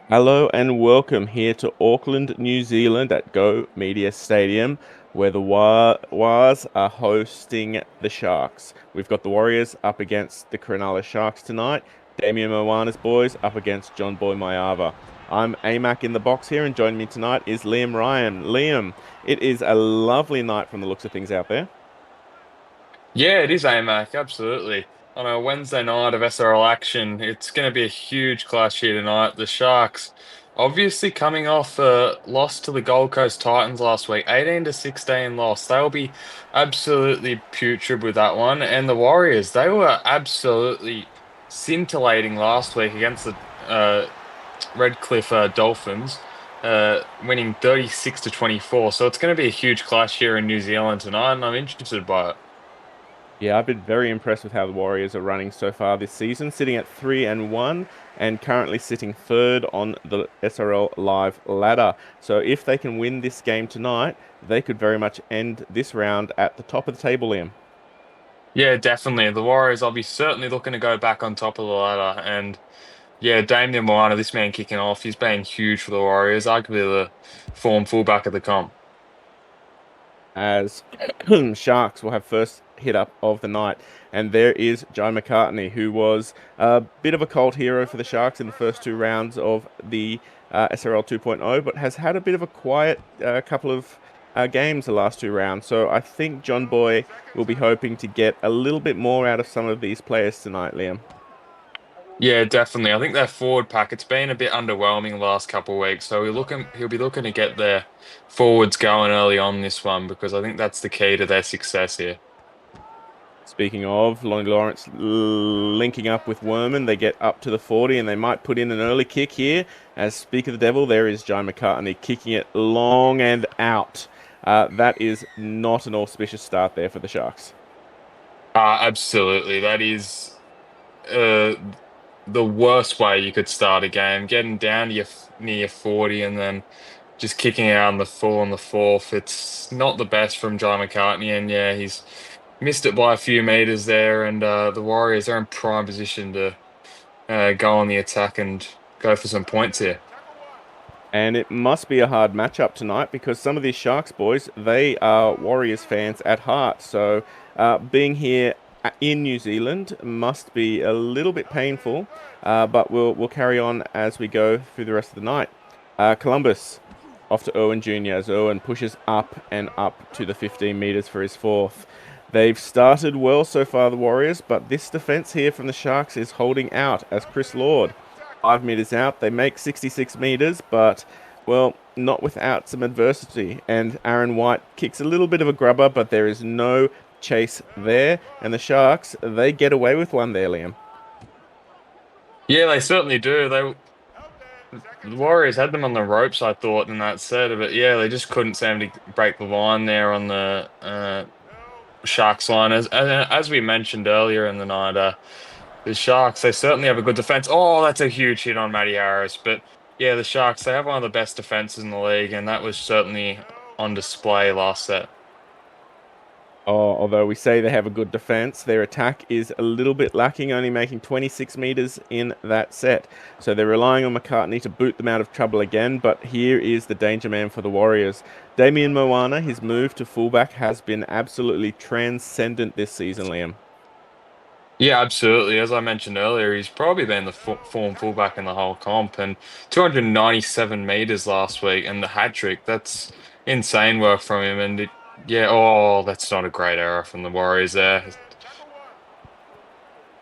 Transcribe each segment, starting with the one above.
Hello and welcome here to Auckland, New Zealand at Go Media Stadium, where the Wars are hosting the Sharks. We've got the Warriors up against the Cronulla Sharks tonight. Damien Moana's boys up against John Boy Maiava. I'm AMAC in the box here, and joining me tonight is Liam Ryan. Liam, it is a lovely night from the looks of things out there. Yeah, it is AMAC, absolutely. On a Wednesday night of SRL action, it's going to be a huge clash here tonight. The Sharks, obviously coming off a loss to the Gold Coast Titans last week, 18 to 16 loss. They'll be absolutely putrid with that one. And the Warriors, they were absolutely scintillating last week against the Redcliffe Dolphins, winning 36 to 24. So it's going to be a huge clash here in New Zealand tonight, and I'm interested by it. Yeah, I've been very impressed with how the Warriors are running so far this season, sitting at 3-1 and currently sitting third on the SRL Live ladder. So if they can win this game tonight, they could very much end this round at the top of the table, Liam. Yeah, definitely. The Warriors, I'll be certainly looking to go back on top of the ladder. And yeah, Damien Moana, this man kicking off, he's been huge for the Warriors, arguably the form fullback of the comp. As Sharks will have first hit up of the night. And there is Joe McCartney, who was a bit of a cult hero for the Sharks in the first two rounds of the SRL 2.0, but has had a bit of a quiet couple of games the last two rounds. So I think John Boy will be hoping to get a little bit more out of some of these players tonight, Liam. Yeah, definitely. I think their forward pack, it's been a bit underwhelming the last couple of weeks. So he'll be looking to get their forwards going early on this one because I think that's the key to their success here. Speaking of, Lonnie Lawrence linking up with Werman, they get up to the 40 and they might put in an early kick here. As Speak of the Devil, there is Jai McCartney kicking it long and out. That is not an auspicious start there for the Sharks. Absolutely. That is uh, the worst way you could start a game, getting down to near 40 and then just kicking out on the full on the fourth. It's not the best from Jai McCartney, and yeah, he's missed it by a few meters there. And the Warriors are in prime position to go on the attack and go for some points here. And it must be a hard matchup tonight because some of these Sharks boys, they are Warriors fans at heart. So being here in New Zealand must be a little bit painful, but we'll carry on as we go through the rest of the night. Columbus off to Owen Jr. as Owen pushes up and up to the 15 meters for his fourth. They've started well so far, the Warriors, but this defense here from the Sharks is holding out as Chris Lord 5 meters out. They make 66 meters, but, well, not without some adversity. And Aaron White kicks a little bit of a grubber, but there is no chase there. And the Sharks, they get away with one there, Liam. Yeah, they certainly do. The Warriors had them on the ropes, I thought, in that set, but yeah, they just couldn't seem to break the line there on the Sharks line. As we mentioned earlier in the night, the Sharks, they certainly have a good defense. Oh, that's a huge hit on Matty Harris. But yeah, the Sharks, they have one of the best defenses in the league, and that was certainly on display last set. Oh, although we say they have a good defense, their attack is a little bit lacking, only making 26 meters in that set. So they're relying on McCartney to boot them out of trouble again, but here is the danger man for the Warriors. Damien Moana, his move to fullback has been absolutely transcendent this season, Liam. Yeah, absolutely. As I mentioned earlier, he's probably been the form fullback in the whole comp, and 297 meters last week, and the hat trick. That's insane work from him. And yeah, oh, that's not a great error from the Warriors there.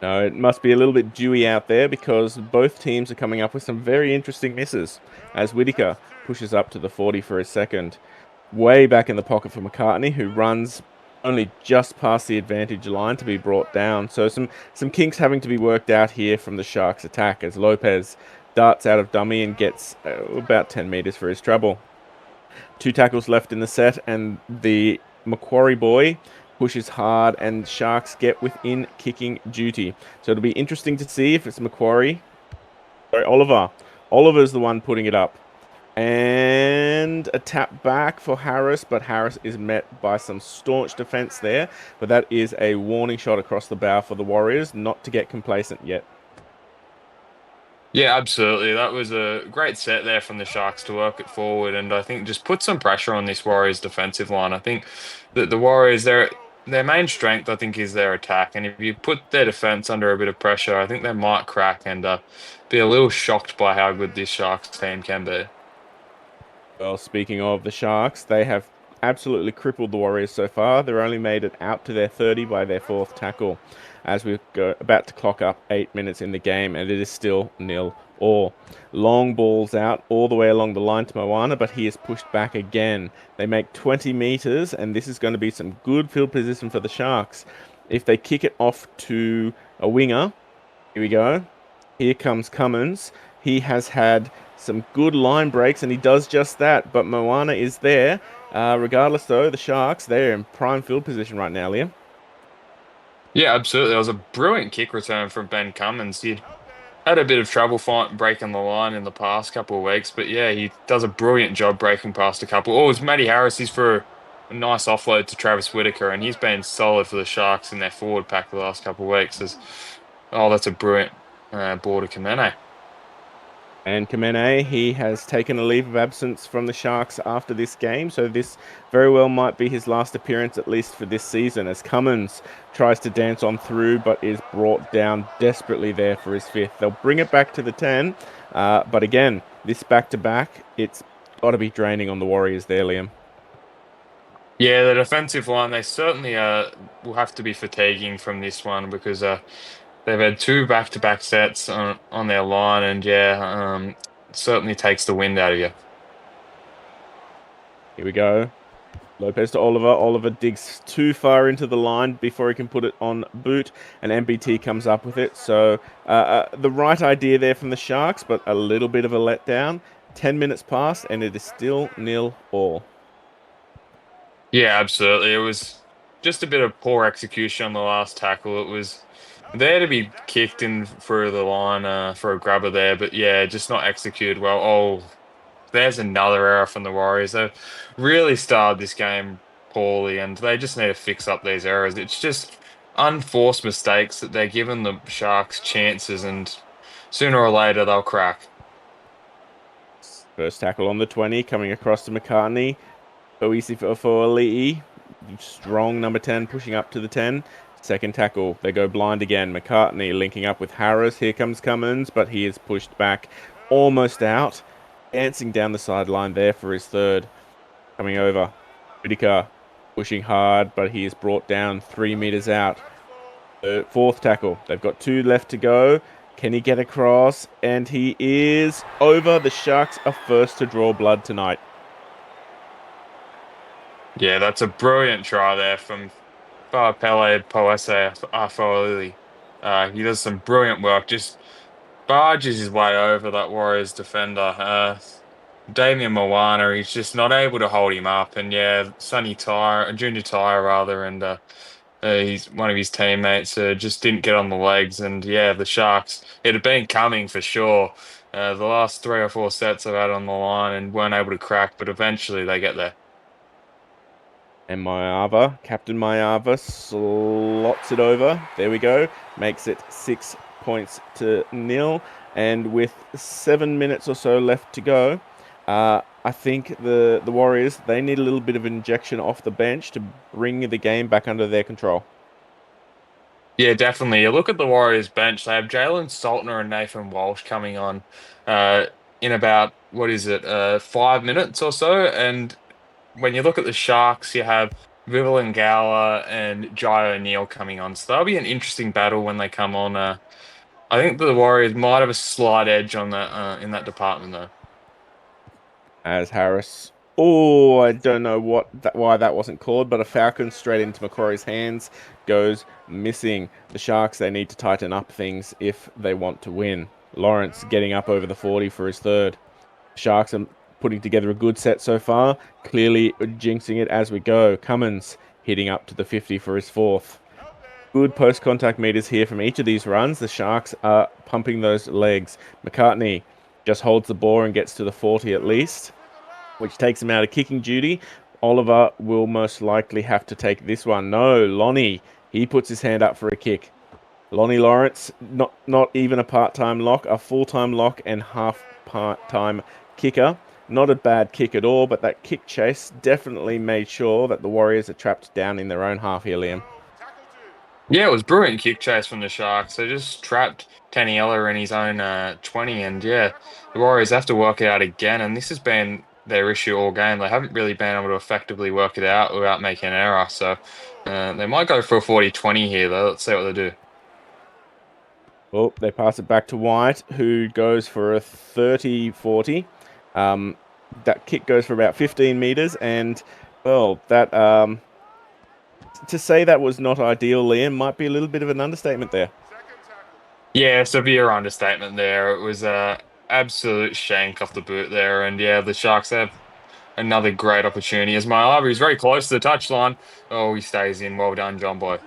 No, it must be a little bit dewy out there because both teams are coming up with some very interesting misses as Whitaker pushes up to the 40 for his second. Way back in the pocket for McCartney, who runs only just past the advantage line to be brought down. So some kinks having to be worked out here from the Sharks' attack as Lopez darts out of dummy and gets about 10 meters for his trouble. Two tackles left in the set, and the Macquarie boy pushes hard, and Sharks get within kicking duty. So it'll be interesting to see if it's Macquarie. Sorry, Oliver. Oliver's the one putting it up. And a tap back for Harris, but Harris is met by some staunch defense there. But that is a warning shot across the bow for the Warriors, not to get complacent yet. Yeah, absolutely. That was a great set there from the Sharks to work it forward, and I think just put some pressure on this Warriors defensive line. I think that the Warriors, their main strength, I think, is their attack, and if you put their defense under a bit of pressure, I think they might crack and be a little shocked by how good this Sharks team can be. Well, speaking of the Sharks, they have absolutely crippled the Warriors so far. They're only made it out to their 30 by their fourth tackle, as we go about to clock up 8 minutes in the game, and it is still 0-all. Long balls out all the way along the line to Moana, but he is pushed back again. They make 20 meters, and this is going to be some good field position for the Sharks. If they kick it off to a winger, here we go. Here comes Cummins. He has had some good line breaks, and he does just that. But Moana is there. Regardless, though, the Sharks, they're in prime field position right now, Liam. Yeah, absolutely. It was a brilliant kick return from Ben Cummins. He'd had a bit of trouble breaking the line in the past couple of weeks, but yeah, he does a brilliant job breaking past a couple. Oh, it's Matty Harris. He's for a nice offload to Travis Whitaker, and he's been solid for the Sharks in their forward pack the last couple of weeks. Oh, that's a brilliant ball to Kamene. And Kamene, he has taken a leave of absence from the Sharks after this game, so this very well might be his last appearance, at least for this season, as Cummins tries to dance on through, but is brought down desperately there for his fifth. They'll bring it back to the 10, but again, this back-to-back, it's got to be draining on the Warriors there, Liam. Yeah, the defensive line, they certainly will have to be fatiguing from this one because they've had two back-to-back sets on their line, and yeah, it certainly takes the wind out of you. Here we go. Lopez to Oliver. Oliver digs too far into the line before he can put it on boot, and MBT comes up with it. So the right idea there from the Sharks, but a little bit of a letdown. 10 minutes pass, and it is still 0-all. Yeah, absolutely. It was just a bit of poor execution on the last tackle. It was there to be kicked in for the line for a grabber there, but yeah, just not executed well. Oh, there's another error from the Warriors. They've really started this game poorly, and they just need to fix up these errors. It's just unforced mistakes that they're giving the Sharks chances, and sooner or later they'll crack. First tackle on the 20, coming across to McCartney. Easy for Lee. Strong number 10 pushing up to the 10. Second tackle, they go blind again. McCartney linking up with Harris. Here comes Cummins, but he is pushed back, almost out. Dancing down the sideline there for his third. Coming over. Whitaker pushing hard, but he is brought down 3 meters out. Fourth tackle, they've got 2 left to go. Can he get across? And he is over. The Sharks are first to draw blood tonight. Yeah, that's a brilliant try there from Pele Poese Afoili. He does some brilliant work, just barges his way over that Warriors defender. Damian Moana, he's just not able to hold him up. And yeah, Junior Tyre rather, and he's one of his teammates just didn't get on the legs. And yeah, the Sharks, it had been coming for sure. The last 3 or 4 sets they've had on the line and weren't able to crack, but eventually they get there. And Mayava, Captain Mayava, slots it over. There we go. Makes it 6 points to nil. And with 7 minutes or so left to go, I think the Warriors, they need a little bit of injection off the bench to bring the game back under their control. Yeah, definitely. You look at the Warriors bench, they have Jalen Saltner and Nathan Walsh coming on uh, in about, what is it, 5 minutes or so. And when you look at the Sharks, you have Vivian Gala and Jai O'Neill coming on. So that'll be an interesting battle when they come on. I think the Warriors might have a slight edge on that in that department, though. As Harris. Oh, I don't know why that wasn't called, but a Falcon straight into Macquarie's hands goes missing. The Sharks, they need to tighten up things if they want to win. Lawrence getting up over the 40 for his third. Sharks are putting together a good set so far, clearly jinxing it as we go. Cummins hitting up to the 50 for his fourth. Good post-contact meters here from each of these runs. The Sharks are pumping those legs. McCartney just holds the ball and gets to the 40 at least, which takes him out of kicking duty. Oliver will most likely have to take this one. No, Lonnie, he puts his hand up for a kick. Lonnie Lawrence, not even a part-time lock, a full-time lock and half part-time kicker. Not a bad kick at all, but that kick chase definitely made sure that the Warriors are trapped down in their own half here, Liam. Yeah, it was brilliant kick chase from the Sharks. They just trapped Taniela in his own 20, and yeah, the Warriors have to work it out again. And this has been their issue all game. They haven't really been able to effectively work it out without making an error. So they might go for a 40-20 here, though. Let's see what they do. Well, they pass it back to White, who goes for a 30-40. That kick goes for about 15 meters, and well, that to say that was not ideal, Liam, might be a little bit of an understatement there. Yeah, severe understatement there. It was a absolute shank off the boot there, and yeah, the Sharks have another great opportunity as Mylavi is very close to the touchline. Oh, he stays in. Well done, John Boy.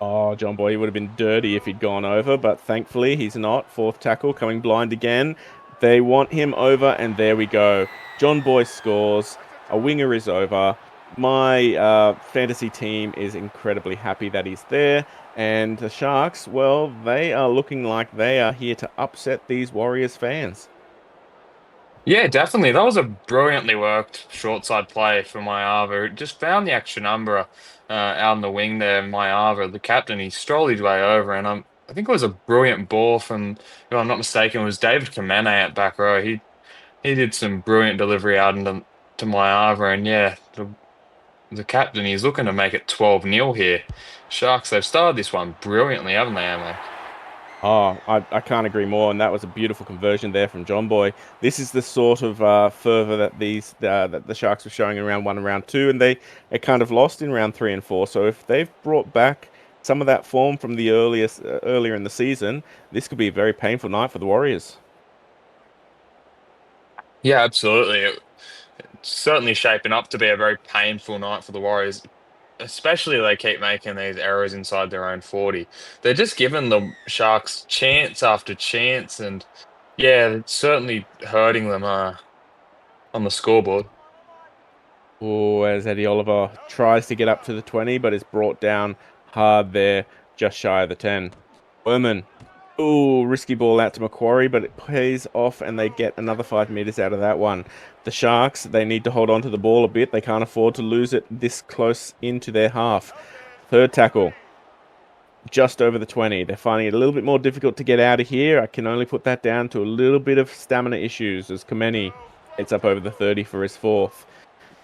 Oh, John Boy would have been dirty if he'd gone over, but thankfully he's not. Fourth tackle coming blind again. They want him over, and there we go. John Boy scores. A winger is over. My fantasy team is incredibly happy that he's there. And the Sharks, well, they are looking like they are here to upset these Warriors fans. Yeah, definitely. That was a brilliantly worked short side play for Mayava. Just found the extra number out on the wing there. Mayava, the captain, he strolled his way over, and I think it was a brilliant ball from, if I'm not mistaken, it was David Kamene at back row. He did some brilliant delivery out into to Mayava, and yeah, the captain, he's looking to make it 12-0 here. Sharks, they've started this one brilliantly, haven't they, Amek? Oh, I can't agree more, and that was a beautiful conversion there from John Boy. This is the sort of fervor that that the Sharks were showing in round one and round two, and they kind of lost in round three and four. So if they've brought back some of that form from the earlier in the season, this could be a very painful night for the Warriors. Yeah, absolutely. It's certainly shaping up to be a very painful night for the Warriors, especially they keep making these errors inside their own 40. They're just giving the Sharks chance after chance, and yeah, it's certainly hurting them on the scoreboard. Oh, as Eddie Oliver tries to get up to the 20, but is brought down hard there, just shy of the 10. Werman. Ooh, risky ball out to Macquarie, but it pays off and they get another 5 meters out of that one. The Sharks, they need to hold on to the ball a bit. They can't afford to lose it this close into their half. Third tackle, just over the 20. They're finding it a little bit more difficult to get out of here. I can only put that down to a little bit of stamina issues as Kameni gets up over the 30 for his fourth.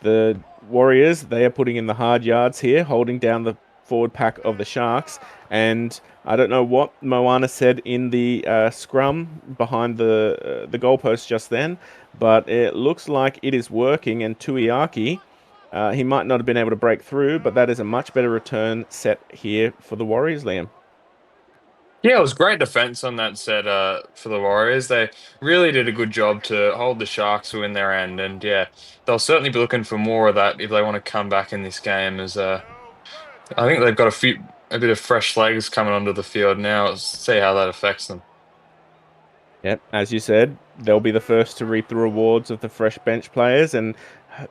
The Warriors, they are putting in the hard yards here, holding down the forward pack of the Sharks. And I don't know what Moana said in the scrum behind the goalpost just then, but it looks like it is working. And Tuiaki, he might not have been able to break through, but that is a much better return set here for the Warriors, Liam. Yeah, it was great defense on that set for the Warriors. They really did a good job to hold the Sharks to win their end, and yeah, they'll certainly be looking for more of that if they want to come back in this game. As I think they've got a bit of fresh legs coming onto the field now. Let's see how that affects them. Yep, as you said, they'll be the first to reap the rewards of the fresh bench players, and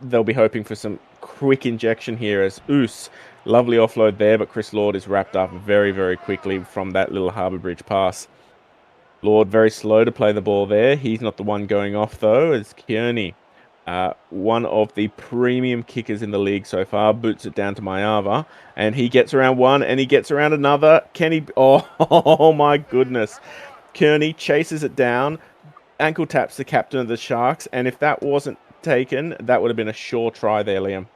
they'll be hoping for some quick injection here as Oos. Lovely offload there, but Chris Lord is wrapped up very, very quickly from that little Harbour Bridge pass. Lord very slow to play the ball there. He's not the one going off, though, as Kearney, one of the premium kickers in the league so far, boots it down to Mayava, and he gets around one, and he gets around another. Can he... Oh my goodness. Kearney chases it down, ankle taps the captain of the Sharks, and if that wasn't taken, that would have been a sure try there, Liam.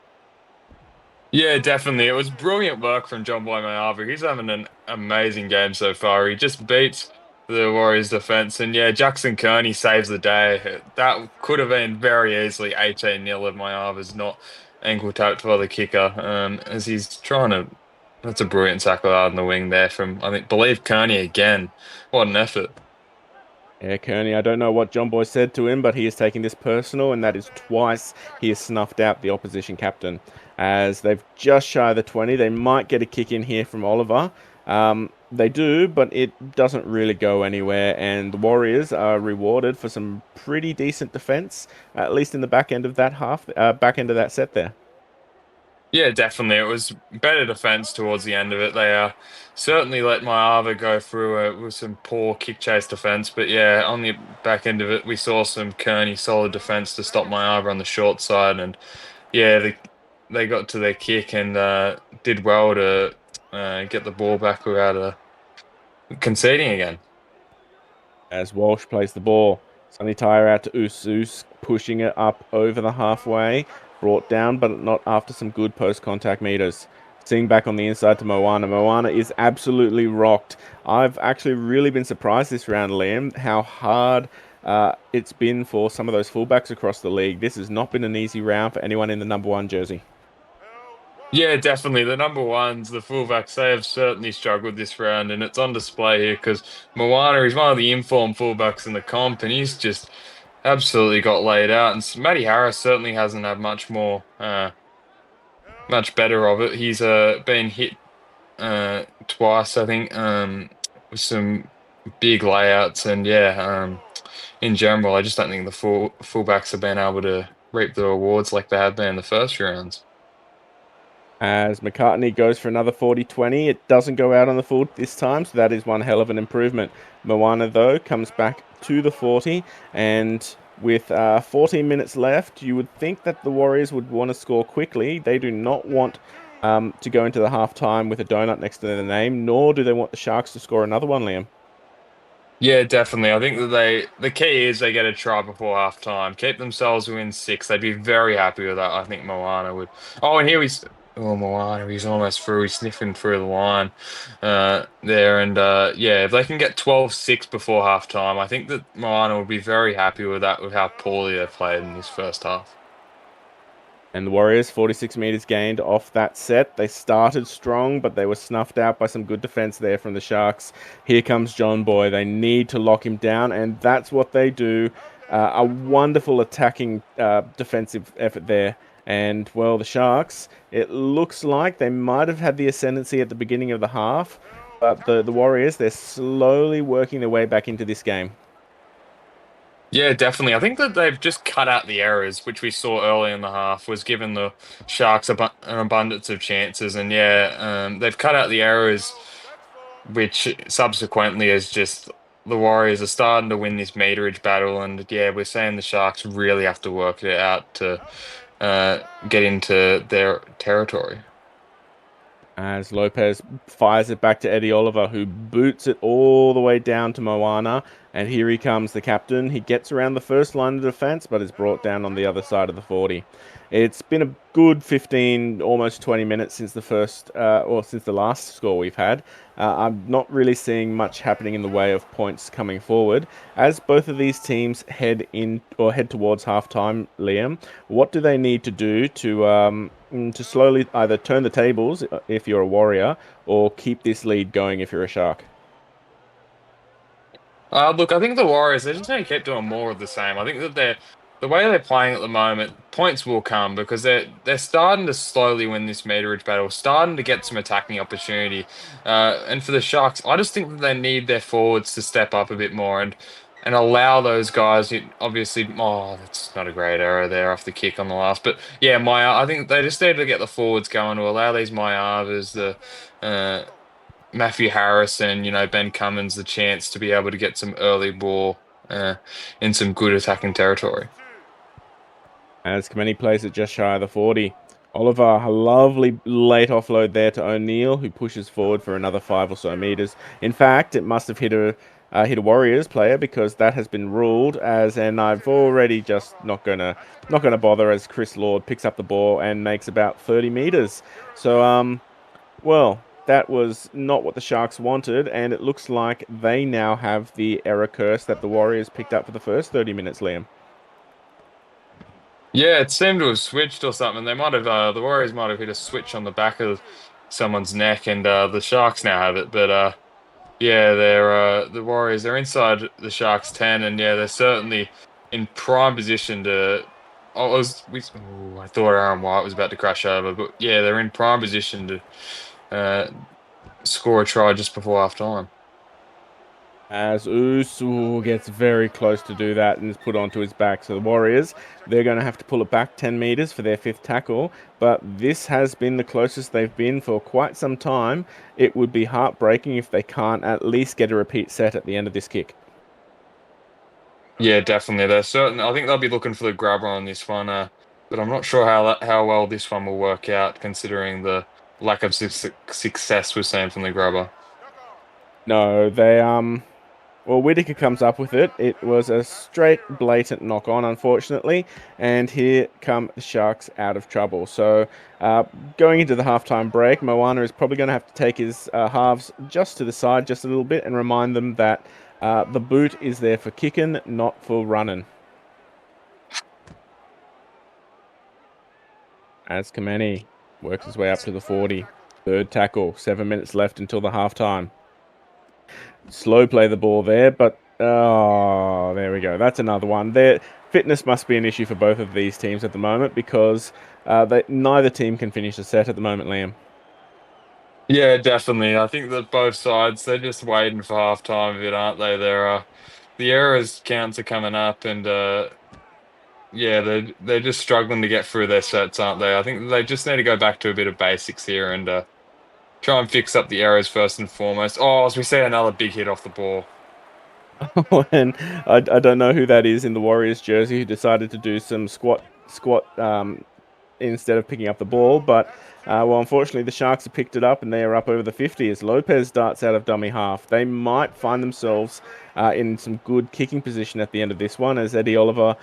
Yeah, definitely. It was brilliant work from John Boy Mayava. He's having an amazing game so far. He just beats the Warriors defense. And yeah, Jackson Kearney saves the day. That could have been very easily 18-0 if Mayava's not ankle tapped by the kicker. As he's trying to, that's a brilliant tackle out in the wing there from, I think, believe Kearney again. What an effort. Yeah, Kearney, I don't know what John Boy said to him, but he is taking this personal, and that is twice he has snuffed out the opposition captain. As they've just shy of the 20, they might get a kick in here from Oliver. They do, but it doesn't really go anywhere, and the Warriors are rewarded for some pretty decent defense, at least in the back end of that back end of that set there. Yeah, definitely. It was better defense towards the end of it. They certainly let Maava go through with some poor kick chase defense, but yeah, on the back end of it, we saw some Kearney solid defense to stop Maava on the short side, and yeah, they got to their kick and did well to get the ball back without conceding again. As Walsh plays the ball. Sunny Tyre out to Usus, pushing it up over the halfway. Brought down, but not after some good post-contact meters. Seeing back on the inside to Moana. Moana is absolutely rocked. I've actually really been surprised this round, Liam, how hard it's been for some of those fullbacks across the league. This has not been an easy round for anyone in the number one jersey. Yeah, definitely. The number ones, the fullbacks, they have certainly struggled this round, and it's on display here because Moana is one of the informed fullbacks in the comp, and he's just absolutely got laid out. And Matty Harris certainly hasn't had much better of it. He's been hit twice, I think, with some big layouts, and yeah, in general, I just don't think the fullbacks have been able to reap the rewards like they have been in the first rounds. As McCartney goes for another 40-20. It doesn't go out on the full this time, so that is one hell of an improvement. Moana, though, comes back to the 40, and with 14 minutes left, you would think that the Warriors would want to score quickly. They do not want to go into the half time with a donut next to their name, nor do they want the Sharks to score another one, Liam. Yeah, definitely. I think that the key is they get a try before half time, keep themselves within six. They'd be very happy with that. I think Moana would. Oh, and here he's Moana, he's almost through. He's sniffing through the line there, and yeah, if they can get 12-6 before half time, I think that Moana would be very happy with that, with how poorly they played in this first half. And the Warriors, 46 meters gained off that set. They started strong, but they were snuffed out by some good defense there from the Sharks. Here comes John Boy. They need to lock him down, and that's what they do. A wonderful attacking defensive effort there. And, well, the Sharks, it looks like they might have had the ascendancy at the beginning of the half, but the Warriors, they're slowly working their way back into this game. Yeah, definitely. I think that they've just cut out the errors, which we saw early in the half, was given the Sharks an abundance of chances, and yeah, they've cut out the errors, which subsequently is just the Warriors are starting to win this meterage battle, and yeah, we're saying the Sharks really have to work it out to get into their territory. As Lopez fires it back to Eddie Oliver, who boots it all the way down to Moana. And here he comes, the captain. He gets around the first line of defense, but is brought down on the other side of the 40. It's been a good 15, almost 20 minutes since the since the last score we've had. I'm not really seeing much happening in the way of points coming forward. As both of these teams head towards halftime, Liam, what do they need to do to slowly either turn the tables if you're a Warrior or keep this lead going if you're a Shark? Look, I think the Warriors, they just need to keep doing more of the same. I think that the way they're playing at the moment, points will come because they're starting to slowly win this meterage battle, starting to get some attacking opportunity. And for the Sharks, I just think that they need their forwards to step up a bit more and allow those guys. Obviously, oh, that's not a great error there off the kick on the last, but yeah, I think they just need to get the forwards going to allow these Mayavas, the uh, Matthew Harrison, Ben Cummins, the chance to be able to get some early ball in some good attacking territory. As Kameni plays it just shy of the 40. Oliver, a lovely late offload there to O'Neill, who pushes forward for another 5 or so meters. In fact, it must have hit a Warriors player because that has been ruled as, and I've already just not gonna bother as Chris Lord picks up the ball and makes about 30 meters. So well, that was not what the Sharks wanted, and it looks like they now have the error curse that the Warriors picked up for the first 30 minutes, Liam. Yeah, it seemed to have switched or something. They might have the Warriors might have hit a switch on the back of someone's neck, and the Sharks now have it. But yeah, they're the Warriors. They're inside the Sharks 10, and yeah, they're certainly in prime position to. I thought Aaron White was about to crash over, but yeah, they're in prime position to score a try just before half time. As Usu gets very close to do that and is put onto his back. So the Warriors, they're going to have to pull it back 10 meters for their 5th tackle. But this has been the closest they've been for quite some time. It would be heartbreaking if they can't at least get a repeat set at the end of this kick. Yeah, definitely. They're certain. I think they'll be looking for the grabber on this one, but I'm not sure how well this one will work out considering the lack of success we're seeing from the grabber. No, they well, Whitaker comes up with it. It was a straight, blatant knock on, unfortunately. And here come the Sharks out of trouble. So, going into the halftime break, Moana is probably going to have to take his halves just to the side, just a little bit, and remind them that the boot is there for kicking, not for running. As Kameni works his way up to the 40. 3rd tackle, 7 minutes left until the halftime. Slow play the ball there, but oh, there we go. That's another one. Their fitness must be an issue for both of these teams at the moment because neither team can finish a set at the moment, Liam. Yeah, definitely. I think that both sides they're just waiting for halftime of it, aren't they? The errors counts are coming up, and yeah, they're just struggling to get through their sets, aren't they? I think they just need to go back to a bit of basics here and try and fix up the errors first and foremost. Oh, as we see another big hit off the ball. And I don't know who that is in the Warriors jersey who decided to do some squat instead of picking up the ball. But, well, unfortunately, the Sharks have picked it up and they are up over the 50 as Lopez darts out of dummy half. They might find themselves in some good kicking position at the end of this one as Eddie Oliver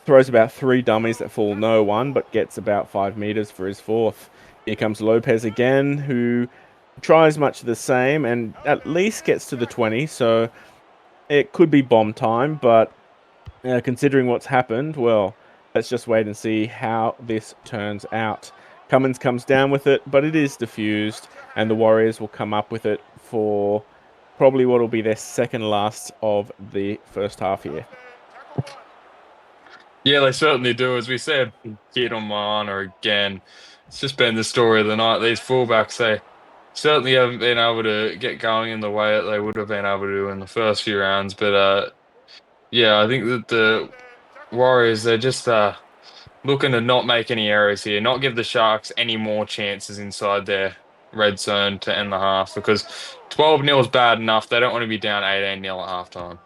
throws about 3 dummies that fall no one, but gets about 5 meters for his 4th. Here comes Lopez again, who tries much the same and at least gets to the 20. So it could be bomb time, but considering what's happened, well, let's just wait and see how this turns out. Cummins comes down with it, but it is diffused, and the Warriors will come up with it for probably what will be their second last of the first half here. Yeah, they certainly do. As we said, hit on Moana again. It's just been the story of the night. These fullbacks, they certainly haven't been able to get going in the way that they would have been able to do in the first few rounds. But yeah, I think that the Warriors, they're just looking to not make any errors here, not give the Sharks any more chances inside their red zone to end the half because 12-0 is bad enough. They don't want to be down 18-0 at halftime.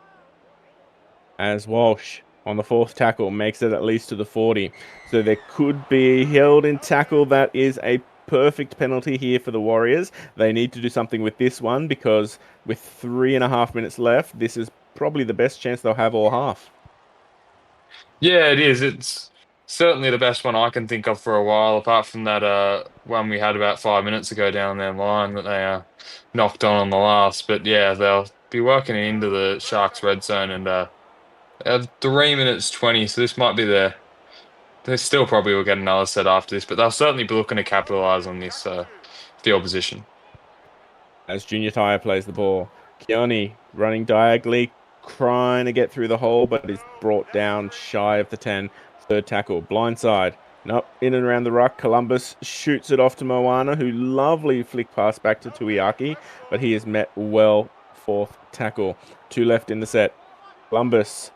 As Walsh on the 4th tackle makes it at least to the 40. So there could be held in tackle. That is a perfect penalty here for the Warriors. They need to do something with this one because with 3.5 minutes left, this is probably the best chance they'll have all half. Yeah, it is. It's certainly the best one I can think of for a while, apart from that one we had about 5 minutes ago down their line that they knocked on the last. But yeah, they'll be working into the Sharks red zone and 3 minutes 20, so this might be they still probably will get another set after this, but they'll certainly be looking to capitalize on this the opposition. As Junior Tyre plays the ball. Keone running diagonally, trying to get through the hole, but is brought down shy of the 10. 3rd tackle, blindside. Nope, in and around the ruck. Columbus shoots it off to Moana, who lovely flick pass back to Tuiaki, but he is met well. 4th tackle. 2 left in the set. Columbus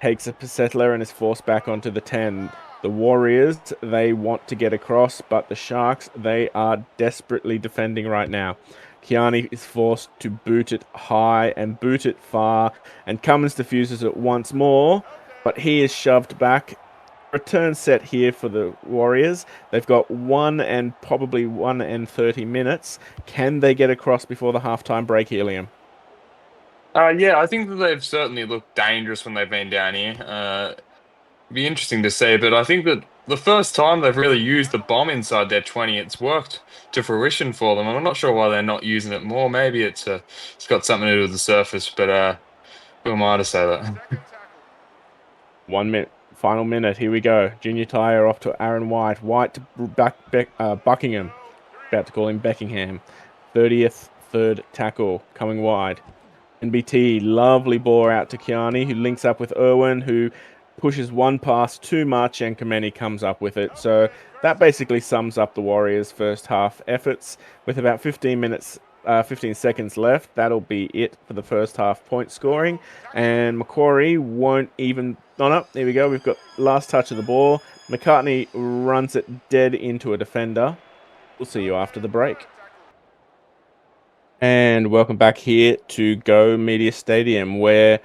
takes a settler and is forced back onto the 10. The Warriors, they want to get across, but the Sharks, they are desperately defending right now. Kiani is forced to boot it high and boot it far, and Cummins diffuses it once more, but he is shoved back. Return set here for the Warriors. They've got 1 and probably 1 and 30 minutes. Can they get across before the halftime break, Helium? Yeah, I think that they've certainly looked dangerous when they've been down here. Be interesting to see, but I think that the first time they've really used the bomb inside their 20, it's worked to fruition for them. I'm not sure why they're not using it more. Maybe it's got something to do with the surface, but who am I to say that? 1 minute, final minute. Here we go. Junior Tyre off to Aaron White. White to Buckingham. About to call him Beckingham. 30th, 3rd tackle coming wide. NBT, lovely ball out to Kiani, who links up with Irwin, who pushes one pass too much, and Kameni comes up with it. So that basically sums up the Warriors' first half efforts with about 15 minutes 15 seconds left. That'll be it for the first half point scoring. And Macquarie won't even. Oh, no, here we go. We've got last touch of the ball. McCartney runs it dead into a defender. We'll see you after the break. And welcome back here to Go Media Stadium, where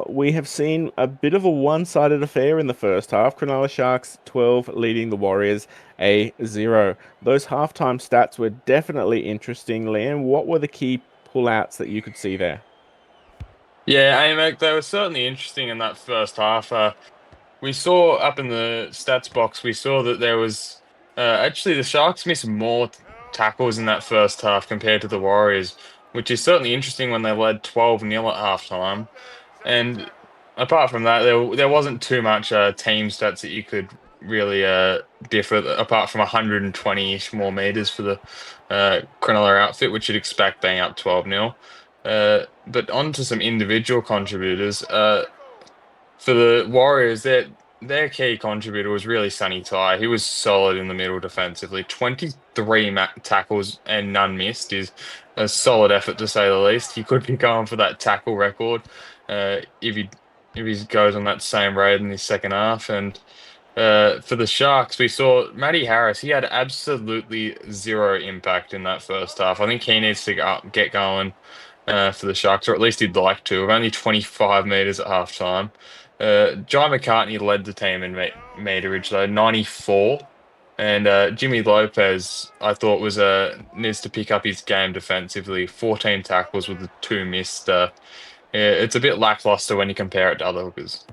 we have seen a bit of a one-sided affair in the first half. Cronulla Sharks 12 leading the Warriors a 0. Those halftime stats were definitely interesting. Liam, what were the key pullouts that you could see there? Yeah, AMAC, they were certainly interesting in that first half. We saw up in the stats box, we saw that there was actually the Sharks missed more tackles in that first half compared to the Warriors, which is certainly interesting when they led 12-0 at halftime. And apart from that, there wasn't too much team stats that you could really differ apart from 120-ish more meters for the Cronulla outfit, which you'd expect being up 12-0. But on to some individual contributors. For the Warriors, their key contributor was really Sonny Tai. He was solid in the middle defensively. 23 tackles and none missed is a solid effort to say the least. He could be going for that tackle record if he goes on that same rate in the second half. And for the Sharks, we saw Matty Harris. He had absolutely zero impact in that first half. I think he needs to get going for the Sharks, or at least he'd like to. Of only 25 meters at halftime. Jai McCartney led the team in meterage though, 94. And Jimmy Lopez, I thought was needs to pick up his game defensively. 14 tackles with the two missed. Yeah, it's a bit lackluster when you compare it to other hookers.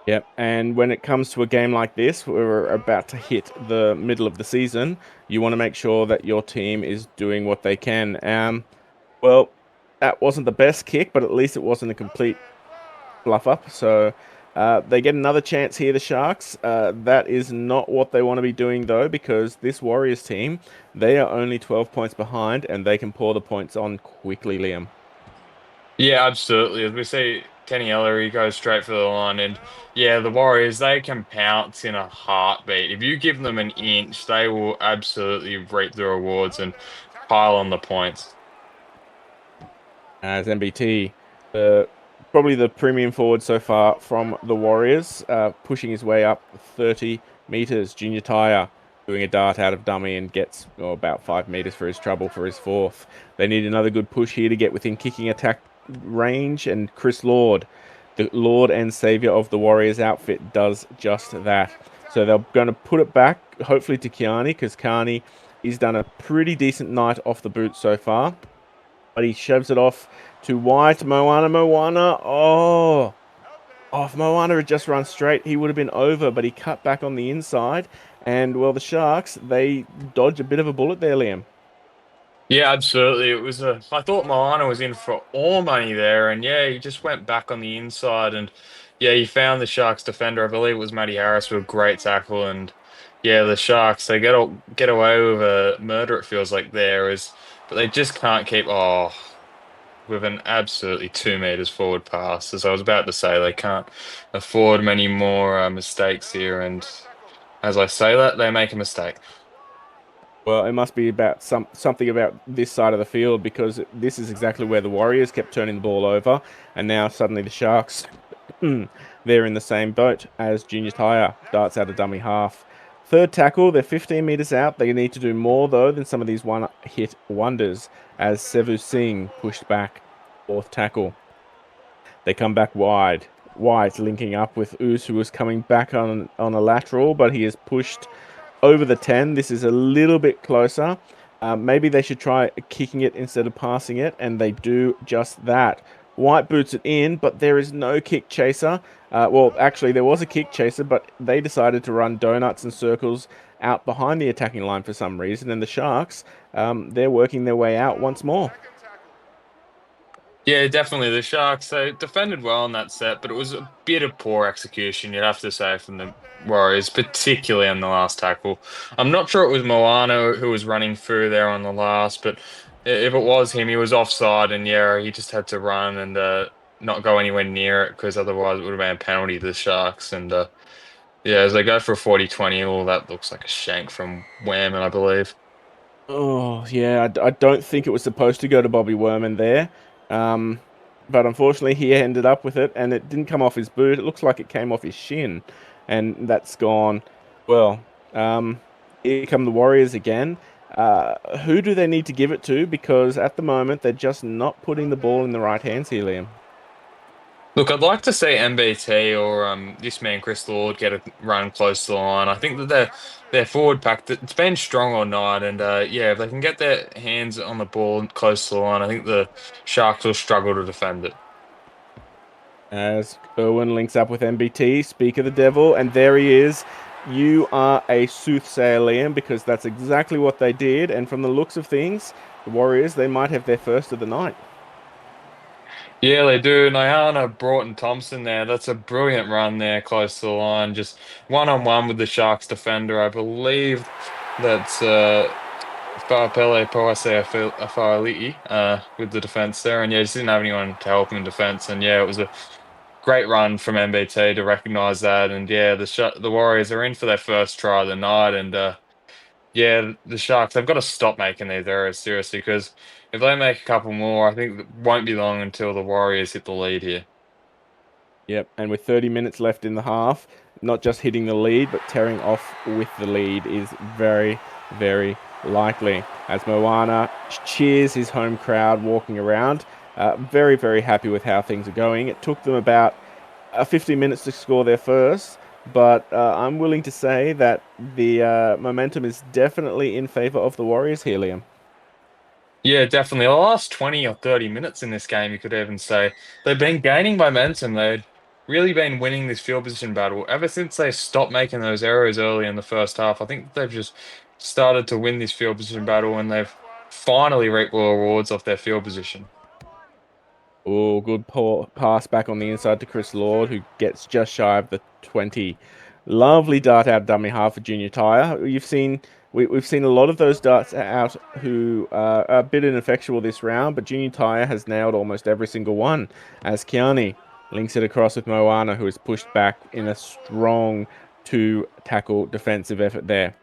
Yep, and when it comes to a game like this, we're about to hit the middle of the season. You want to make sure that your team is doing what they can. Well, that wasn't the best kick, but at least it wasn't a complete fluff up. So they get another chance here, the Sharks. That is not what they want to be doing, though, because this Warriors team, they are only 12 points behind, and they can pour the points on quickly, Liam. Yeah, absolutely. As we see, Kenny Ellery goes straight for the line, and yeah, the Warriors they can pounce in a heartbeat. If you give them an inch, they will absolutely reap the rewards and pile on the points. As MBT, probably the premium forward so far from the Warriors, pushing his way up 30 meters. Junior Tyre doing a dart out of dummy and gets about 5 meters for his trouble for his fourth. They need another good push here to get within kicking attack range, and Chris Lord, the Lord and Savior of the Warriors outfit, does just that. So they're going to put it back, hopefully to Kiani, because Kiani he's done a pretty decent night off the boot so far. But he shoves it off to White. Moana. Oh, if Moana had just run straight, he would have been over. But he cut back on the inside. And, well, the Sharks, they dodge a bit of a bullet there, Liam. Yeah, absolutely. It was a. I thought Moana was in for all money there, and yeah, he just went back on the inside, and yeah, he found the Sharks defender. I believe it was Matty Harris with a great tackle, and yeah, the Sharks they get away with a murder. It feels like there is, but they just can't keep. Oh, with an absolutely 2 meters forward pass. As I was about to say, they can't afford many more mistakes here, and as I say that, they make a mistake. Well, it must be about something about this side of the field, because this is exactly where the Warriors kept turning the ball over, and now suddenly the Sharks, they're in the same boat as Junior Tyre darts out a dummy half. Third tackle, they're 15 meters out. They need to do more though than some of these one-hit wonders, as Sevu Singh pushed back. Fourth tackle. They come back wide. White linking up with Oos, who was coming back on a lateral, but he is pushed over the 10. This is a little bit closer. Maybe they should try kicking it instead of passing it, and they do just that. White boots it in, but there is no kick chaser. Well, actually, there was a kick chaser, but they decided to run donuts and circles out behind the attacking line for some reason, and the Sharks, they're working their way out once more. Yeah, definitely. The Sharks, they defended well in that set, but it was a bit of poor execution, you'd have to say, from the Warriors, particularly on the last tackle. I'm not sure it was Moana who was running through there on the last, but if it was him, he was offside, and yeah, he just had to run and not go anywhere near it, because otherwise it would have been a penalty to the Sharks. And yeah, as they go for a 40-20, oh, that looks like a shank from Wham, I believe. Oh, yeah, I don't think it was supposed to go to Bobby Werman there. Um, but unfortunately, he ended up with it, and it didn't come off his boot. It looks like it came off his shin, and that's gone. Well, um, here come the Warriors again. Who do they need to give it to? Because at the moment, they're just not putting the ball in the right hands here, Liam. Look, I'd like to see MBT or this man Chris Lord get a run close to the line. I think that their forward pack it's been strong all night, and yeah, if they can get their hands on the ball close to the line, I think the Sharks will struggle to defend it. As Irwin links up with MBT, speak of the devil, and there he is. You are a soothsayer, Liam, because that's exactly what they did. And from the looks of things, the Warriors, they might have their first of the night. Yeah, they do. Nyana Broughton Thompson there. That's a brilliant run there, close to the line. Just one on one with the Sharks defender. I believe that's Farpele Afa'ali'i with the defense there. And yeah, just didn't have anyone to help him in defense. And yeah, it was a great run from MBT to recognize that. And yeah, the Warriors are in for their first try of the night. And yeah, the Sharks, they've got to stop making these errors seriously because if they make a couple more, I think it won't be long until the Warriors hit the lead here. Yep, and with 30 minutes left in the half, not just hitting the lead, but tearing off with the lead is very, very likely. As Moana cheers his home crowd walking around, very, very happy with how things are going. It took them about 15 minutes to score their first, but I'm willing to say that the momentum is definitely in favor of the Warriors here, Liam. Yeah, definitely. The last 20 or 30 minutes in this game, you could even say they've been gaining momentum. They'd really been winning this field position battle ever since they stopped making those errors early in the first half. I think they've just started to win this field position battle and they've finally reaped the rewards off their field position. Oh, good pass back on the inside to Chris Lord, who gets just shy of the 20. Lovely dart out dummy half for Junior Tyre. We've seen a lot of those darts out who are a bit ineffectual this round, but Junior Tyre has nailed almost every single one. As Kiani links it across with Moana, who is pushed back in a strong two tackle defensive effort there.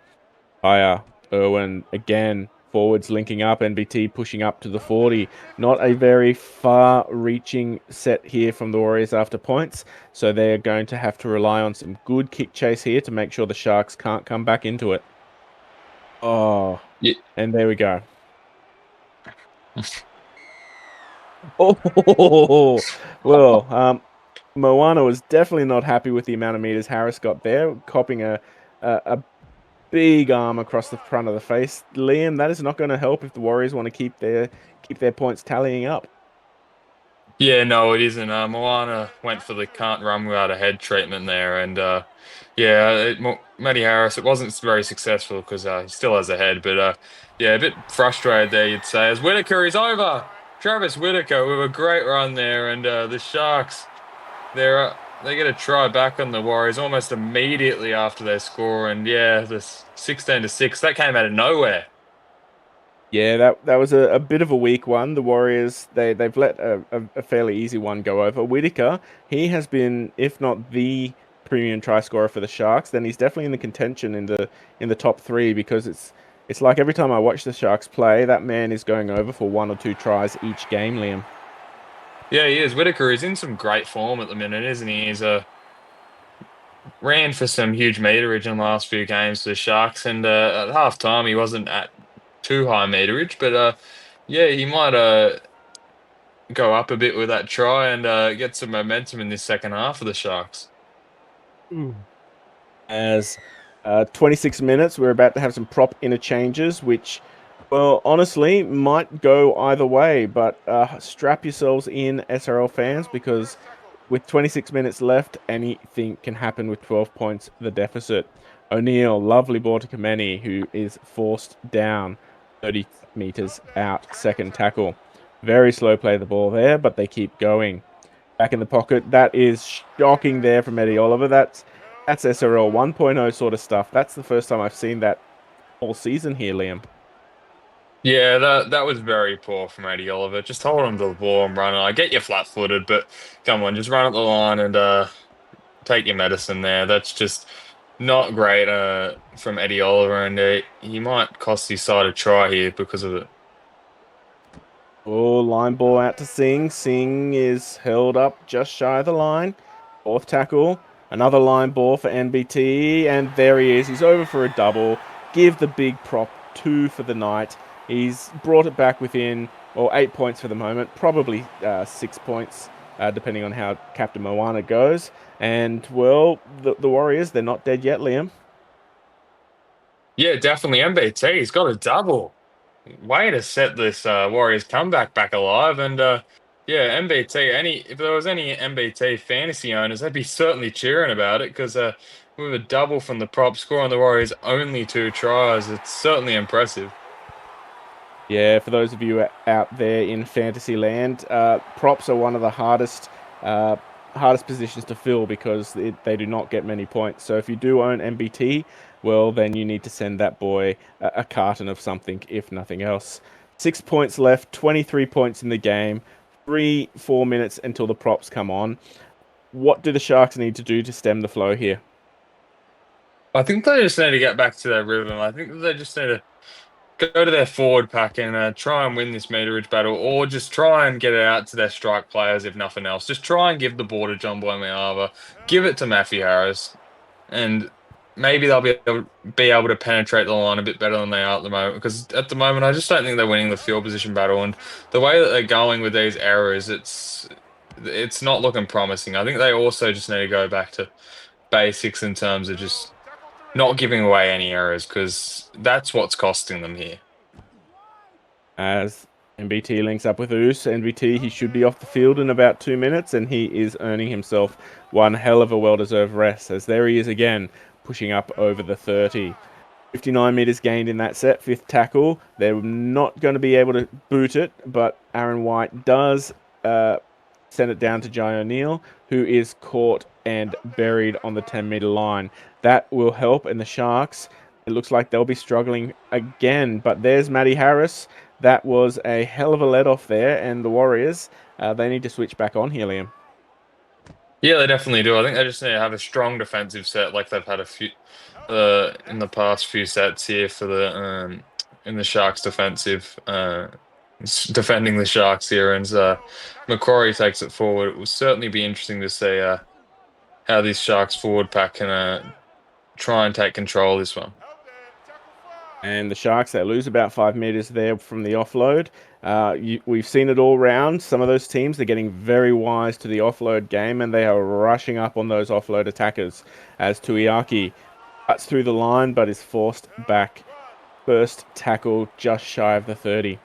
Aya, Irwin again, forwards linking up, NBT pushing up to the 40. Not a very far reaching set here from the Warriors after points, so they're going to have to rely on some good kick chase here to make sure the Sharks can't come back into it. Oh, Yeah, and there we go. Oh, well, Moana was definitely not happy with the amount of meters Harris got there, copping a big arm across the front of the face. Liam, that is not going to help if the Warriors want to keep their points tallying up. yeah, no, it isn't. Moana went for the can't run without a head treatment there, and yeah, Matty Harris. It wasn't very successful because he still has a head, but yeah, a bit frustrated there, you'd say. As Whitaker is over, Travis Whitaker with a great run there, and the Sharks they get a try back on the Warriors almost immediately after their score, and yeah, this 16-6 that came out of nowhere. Yeah, that was a bit of a weak one. The Warriors they've let a fairly easy one go over. Whitaker, he has been, if not the premium try scorer for the Sharks, then he's definitely in the contention in the top three because it's like every time I watch the Sharks play, that man is going over for one or two tries each game, Liam. Yeah, he is. Whitaker is in some great form at the minute, isn't he? He's ran for some huge meterage in the last few games for the Sharks, and at half time he wasn't at too high meterage, but yeah, he might go up a bit with that try and get some momentum in this second half for the Sharks. As 26 minutes, we're about to have some prop interchanges, which, well, honestly, might go either way. But strap yourselves in, SRL fans, because with 26 minutes left, anything can happen with 12 points the deficit. O'Neill, lovely ball to Kameni, who is forced down 30 meters out, second tackle. Very slow play of the ball there, but they keep going back in the pocket. That is shocking there from Eddie Oliver. That's SRL 1.0 sort of stuff. That's the first time I've seen that all season here, Liam. Yeah, that was very poor from Eddie Oliver. Just hold on to the ball and run. I get you flat-footed, but come on, just run up the line and take your medicine there. That's just not great from Eddie Oliver, and he might cost his side a try here because of it. Oh, line ball out to Singh. Singh is held up just shy of the line. Fourth tackle. Another line ball for NBT. And there he is. He's over for a double. Give the big prop 2 for the night. He's brought it back within, well, 8 points for the moment. Probably 6 points, depending on how Captain Moana goes. And, well, the Warriors, they're not dead yet, Liam. Yeah, definitely MBT. He's got a double. Way to set this Warriors comeback back alive. And yeah, MBT. If there was any MBT fantasy owners, they'd be certainly cheering about it because with a double from the prop score on the Warriors, only 2 tries. It's certainly impressive. Yeah, for those of you out there in fantasy land, props are one of the uh, hardest positions to fill because they do not get many points. So if you do own MBT, well, then you need to send that boy a carton of something, if nothing else. 6 points left, 23 points in the game, 4 minutes until the props come on. What do the Sharks need to do to stem the flow here? I think they just need to get back to their rhythm. I think that they just need to go to their forward pack and try and win this meterage battle, or just try and get it out to their strike players, if nothing else. Just try and give the ball to John Boy Meava, give it to Matthew Harris, and maybe they'll be able to penetrate the line a bit better than they are at the moment. Because at the moment, I just don't think they're winning the field position battle, and the way that they're going with these errors, it's not looking promising. I think they also just need to go back to basics in terms of just not giving away any errors, because that's what's costing them here. As NBT links up with Oos, NBT, he should be off the field in about 2 minutes, and he is earning himself one hell of a well-deserved rest, as there he is again, pushing up over the 30. 59 meters gained in that set, fifth tackle. They're not going to be able to boot it, but Aaron White does send it down to Jai O'Neill, who is caught and buried on the 10-meter line. That will help, and the Sharks, it looks like they'll be struggling again. But there's Matty Harris. That was a hell of a let off there, and the Warriors, they need to switch back on here, Liam. Yeah, they definitely do. I think they just need to have a strong defensive set, like they've had a few in the past few sets here for the in the Sharks defensive defending the Sharks here, and Macquarie takes it forward. It will certainly be interesting to see how this Sharks forward pack can try and take control of this one. And the Sharks, they lose about 5 meters there from the offload. We've seen it all round. Some of those teams, they're getting very wise to the offload game, and they are rushing up on those offload attackers as Tuiaki cuts through the line but is forced back. First tackle just shy of the 30.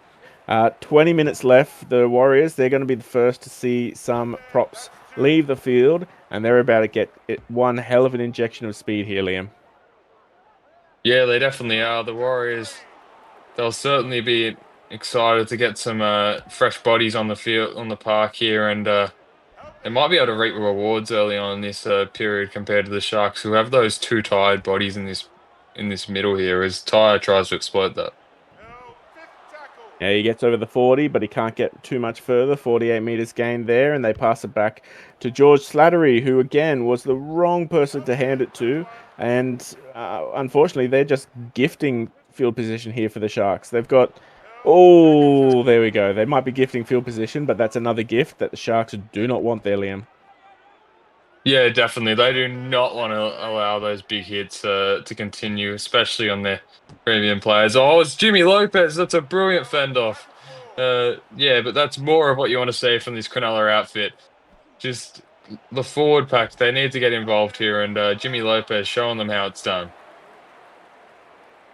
20 minutes left. The Warriors, they're going to be the first to see some props leave the field, and they're about to get one hell of an injection of speed here, Liam. Yeah, they definitely are. The Warriors, they'll certainly be excited to get some fresh bodies on the field, on the park here, and they might be able to reap rewards early on in this period compared to the Sharks, who have those two tired bodies in this middle here, as Tyre tries to exploit that. Yeah, he gets over the 40, but he can't get too much further. 48 meters gained there, and they pass it back to George Slattery, who again was the wrong person to hand it to. And unfortunately, they're just gifting field position here for the Sharks. They've got, oh, there we go. They might be gifting field position, but that's another gift that the Sharks do not want there, Liam. Yeah, definitely. They do not want to allow those big hits to continue, especially on their premium players. Oh, it's Jimmy Lopez. That's a brilliant fend off. Yeah, but that's more of what you want to see from this Cronulla outfit. Just the forward pack. They need to get involved here, and Jimmy Lopez showing them how it's done.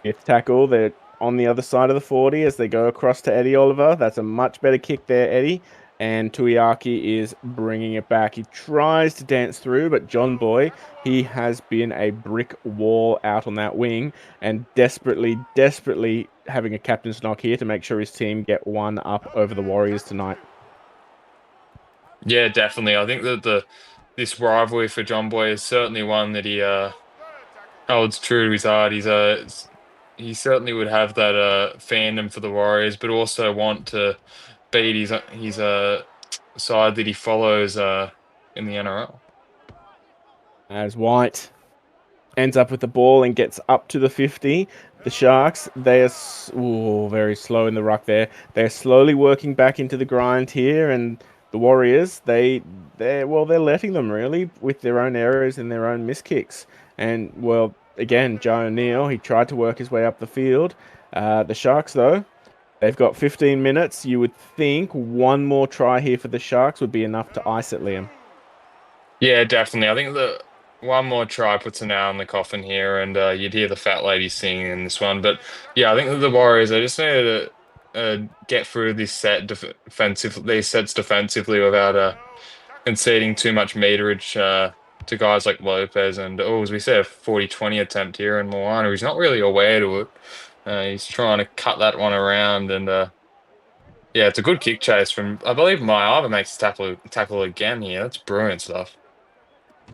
Fifth tackle, they're on the other side of the 40 as they go across to Eddie Oliver. That's a much better kick there, Eddie. And Tuiaki is bringing it back. He tries to dance through, but John Boy, he has been a brick wall out on that wing and desperately, desperately having a captain's knock here to make sure his team get one up over the Warriors tonight. Yeah, definitely. I think that this rivalry for John Boy is certainly one that he holds true to his heart. He certainly would have that fandom for the Warriors, but also want to beat his side that he follows in the NRL. As White ends up with the ball and gets up to the 50. The Sharks, they are very slow in the ruck there. They're slowly working back into the grind here, and the Warriors, they're letting them really with their own errors and their own miskicks. And well, again, Joe O'Neill, he tried to work his way up the field. The Sharks, though, they've got 15 minutes. You would think one more try here for the Sharks would be enough to ice it, Liam. Yeah, definitely. I think that one more try puts a nail in the coffin here, and you'd hear the fat lady singing in this one. But yeah, I think that the Warriors, they just need to get through this these sets defensively without conceding too much meterage to guys like Lopez and, oh, as we said, a 40-20 attempt here in Moana. He's not really aware to it. He's trying to cut that one around, and yeah, it's a good kick chase from, I believe, Maiava makes tackle again here. That's brilliant stuff.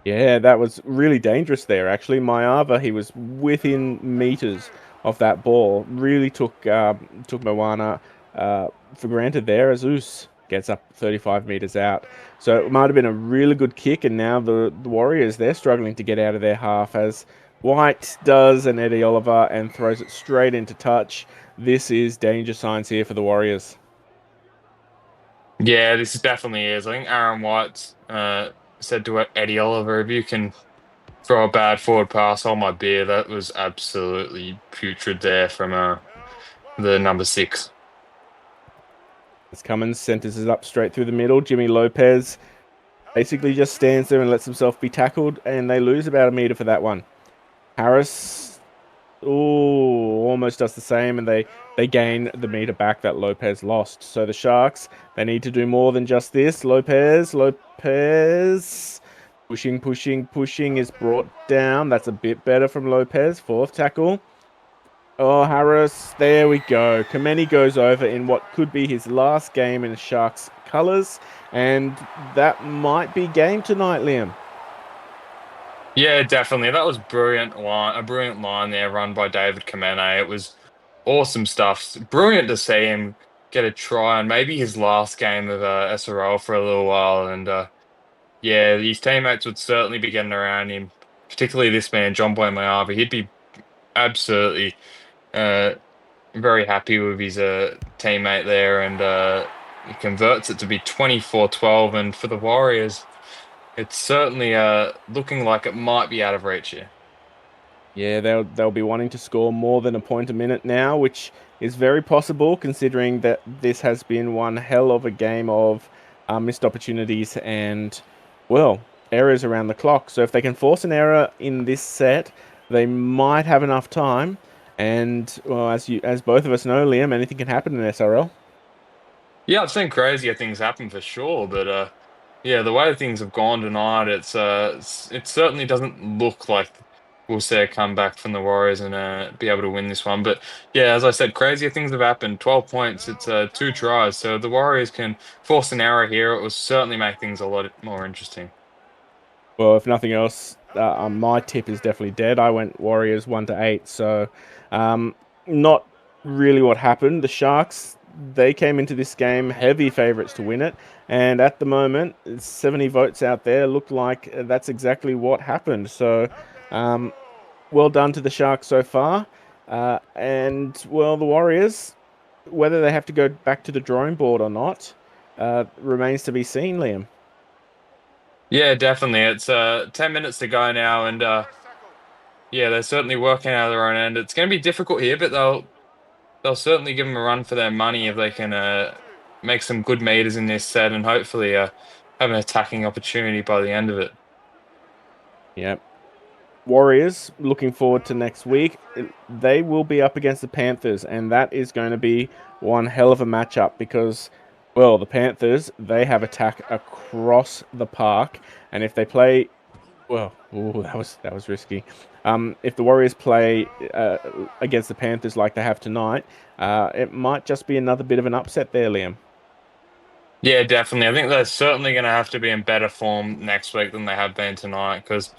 Yeah, that was really dangerous there. Actually, Maiava, he was within meters of that ball. Really took Moana for granted there as Us gets up 35 meters out. So it might have been a really good kick, and now the Warriors, they're struggling to get out of their half as White does an Eddie Oliver and throws it straight into touch. This is danger signs here for the Warriors. Yeah, this definitely is. I think Aaron White said to Eddie Oliver, if you can throw a bad forward pass, hold my beer. That was absolutely putrid there from the number six. As Cummins centers it up straight through the middle. Jimmy Lopez basically just stands there and lets himself be tackled, and they lose about a meter for that one. Harris, almost does the same, and they gain the meter back that Lopez lost. So the Sharks, they need to do more than just this. Lopez, pushing is brought down. That's a bit better from Lopez. Fourth tackle. Oh, Harris, there we go. Kameni goes over in what could be his last game in the Sharks colours, and that might be game tonight, Liam. Yeah, definitely. That was a brilliant line there, run by David Kamene. It was awesome stuff. Brilliant to see him get a try and maybe his last game of SRL for a little while. And yeah, his teammates would certainly be getting around him, particularly this man, John Boy Mayava. He'd be absolutely uh, very happy with his teammate there, and he converts it to be 24-12. And for the Warriors, it's certainly looking like it might be out of reach here. Yeah, they'll be wanting to score more than a point a minute now, which is very possible considering that this has been one hell of a game of missed opportunities and well errors around the clock. So if they can force an error in this set, they might have enough time. And well, as both of us know, Liam, anything can happen in SRL. Yeah, I've seen crazier things happen for sure, but yeah, the way things have gone tonight, it certainly doesn't look like we'll see a comeback from the Warriors and be able to win this one. But yeah, as I said, crazier things have happened. 12 points, it's two tries, so the Warriors can force an error here. It will certainly make things a lot more interesting. Well, if nothing else, my tip is definitely dead. I went Warriors 1-8, so not really what happened. The Sharks, they came into this game heavy favourites to win it, and at the moment, 70 votes out there look like that's exactly what happened. So, um, well done to the Sharks so far, and well, the Warriors, whether they have to go back to the drawing board or not, remains to be seen, Liam. Yeah, definitely. It's 10 minutes to go now, and yeah, they're certainly working out of their own end. It's going to be difficult here, but they'll certainly give them a run for their money if they can make some good meters in this set and hopefully have an attacking opportunity by the end of it. Yep. Warriors, looking forward to next week. They will be up against the Panthers, and that is going to be one hell of a matchup because, well, the Panthers, they have attack across the park, and if they play, well, ooh, that was risky. If the Warriors play against the Panthers like they have tonight, it might just be another bit of an upset there, Liam. Yeah, definitely. I think they're certainly going to have to be in better form next week than they have been tonight because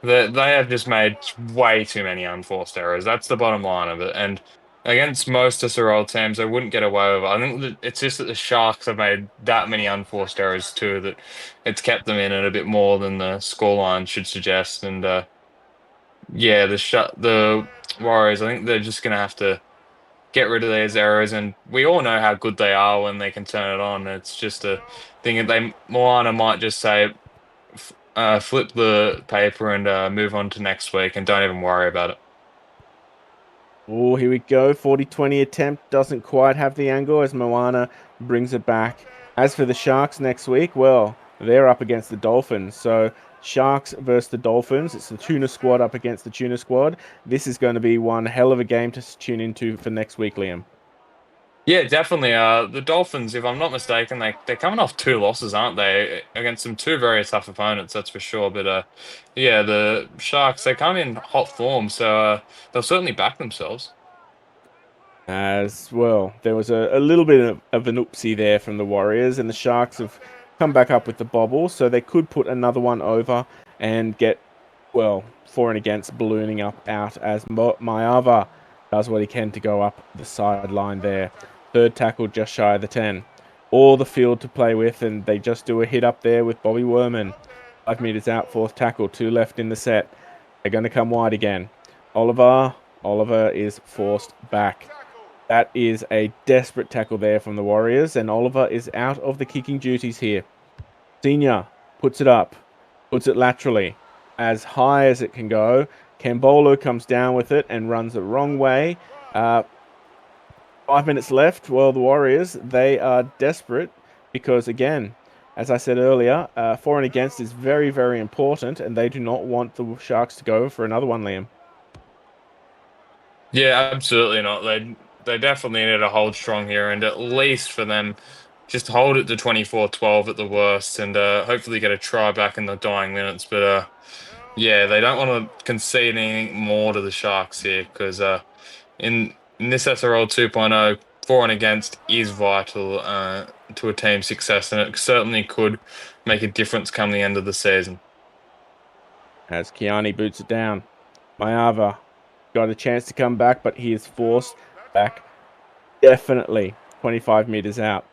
they have just made way too many unforced errors. That's the bottom line of it. And against most SRL teams, they wouldn't get away with it. I think that it's just that the Sharks have made that many unforced errors too that it's kept them in it a bit more than the scoreline should suggest. And Yeah, the Warriors. I think they're just gonna have to get rid of those errors, and we all know how good they are when they can turn it on. It's just a thing that they Moana might just say, flip the paper and move on to next week, and don't even worry about it. Oh, here we go. 40-20 attempt doesn't quite have the angle as Moana brings it back. As for the Sharks next week, well, they're up against the Dolphins. So Sharks versus the Dolphins. It's the Tuna squad up against the Tuna squad. This is going to be one hell of a game to tune into for next week, Liam. Yeah, definitely. The Dolphins, if I'm not mistaken, they're coming off two losses, aren't they, against some two very tough opponents, that's for sure. But yeah, the Sharks they come in hot form, so they'll certainly back themselves. As well, there was a little bit of an oopsie there from the Warriors, and the Sharks have come back up with the bobble, so they could put another one over and get, well, for and against ballooning up out as Maava does what he can to go up the sideline there. Third tackle just shy of the 10. All the field to play with, and they just do a hit up there with Bobby Werman. 5 meters out, fourth tackle, two left in the set. They're going to come wide again. Oliver is forced back. That is a desperate tackle there from the Warriors, and Oliver is out of the kicking duties here. Senior puts it up, puts it laterally, as high as it can go. Cambolo comes down with it and runs the wrong way. 5 minutes left. Well, the Warriors, they are desperate because, again, as I said earlier, for and against is very, very important, and they do not want the Sharks to go for another one, Liam. Yeah, absolutely not. They definitely need to hold strong here, and at least for them, just hold it to 24-12 at the worst, and hopefully get a try back in the dying minutes. But yeah, they don't want to concede anything more to the Sharks here because in this SRL 2.0, for and against is vital to a team's success, and it certainly could make a difference come the end of the season. As Kiani boots it down. Mayava got a chance to come back, but he is forced back. Definitely 25 meters out.